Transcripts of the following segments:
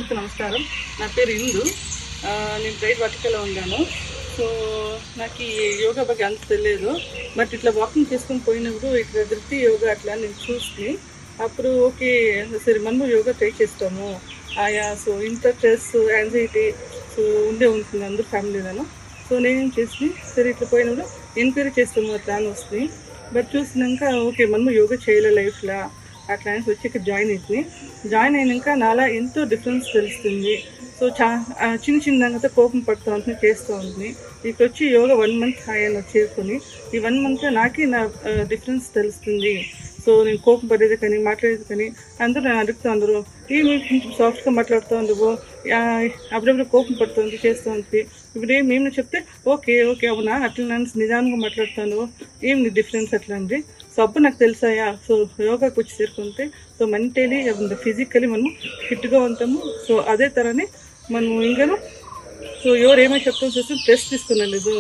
అందరికీ నమస్కారం. నా పేరు ఇందు. నేను బ్రైట్ వర్టికల్లో ఉన్నాను. సో నాకు ఈ యోగా ಬಗ್ಗೆ అంత తెలియదు. బట్ ఇట్లా వాకింగ్ చేసుకొని పోయినప్పుడు ఇట్లా ధృతి యోగా అట్లా నేను చూసి అప్పుడు ఓకే సరే మనము యోగా ట్రై చేస్తాము. సో ఇంత స్ట్రెస్ యాంగ్జైటీ సో ఉంటుంది అందరూ ఫ్యామిలీలను. సో నేనేం చేసి సరే ఇట్లా పోయినప్పుడు ఎంక్వైరీ చేస్తాము అట్లా అని వస్తుంది. బట్ చూసినాక ఓకే మనము యోగా చేయలే లైఫ్లో అట్లా అనేసి వచ్చి ఇక్కడ జాయిన్ అయినాక నాలా ఎంతో డిఫరెన్స్ తెలుస్తుంది. సో చిన్నగా కోపం పడుతూ ఉంటుంది, చేస్తూ ఉంటుంది. ఇక్కడ వచ్చి యోగా 1 month ఆయన చేసుకొని ఈ 1 monthలో నాకే నా డిఫరెన్స్ తెలుస్తుంది. సో నేను కోపం పడేది కానీ మాట్లాడేది కానీ అందరూ నేను అడుగుతూ అందరూ ఏమి కొంచెం సాఫ్ట్గా మాట్లాడుతూ ఉండవు, అప్పుడప్పుడు కోపం పడుతుంది చేస్తూ ఉంటుంది. ఇప్పుడు మేము చెప్తే ఓకే ఓకే అవునా అట్లా నన్ను నిదానంగా మాట్లాడుతాను, ఏమి డిఫరెన్స్ అట్లా అండి. సో అప్పుడు నాకు తెలుసాయా సో యోగాకి వచ్చి చేరుకుంటే సో మెంటలీ ఫిజికలీ మనము ఫిట్గా ఉంటాము. సో అదే తరని మనము ఇంకను సో ఎవరు ఏమైనా చెప్తాను చూస్తే స్ట్రెస్ తీసుకునే లేదు,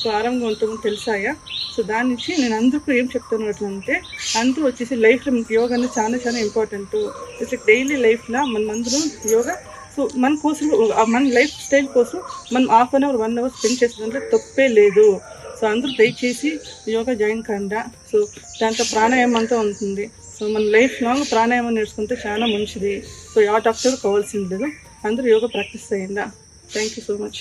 సో ఆరాంగా ఉంటాము తెలుసాయా. సో దాని నుంచి నేను అందరికీ ఏం చెప్తాను అట్లా అంటే అందరూ వచ్చేసి లైఫ్లో మనకి యోగా అనేది చాలా చాలా ఇంపార్టెంట్. ఇట్లా డైలీ లైఫ్లో మనమందరం యోగా సో మన కోసం మన లైఫ్ స్టైల్ కోసం మనం 1/2 hour 1 hour స్పెండ్ చేసేదంటే తప్పే లేదు. సో అందరూ దయచేసి యోగా జాయిన్ కండా. సో దాంట్లో ప్రాణాయామం అంతా ఉంటుంది. సో మన లైఫ్ లాంగ్ ప్రాణాయామం నేర్చుకుంటే చాలా మంచిది. సో ఆ డాక్టర్ కావాల్సింది లేదు, అందరూ యోగా ప్రాక్టీస్ చేయండి. Thank you so much.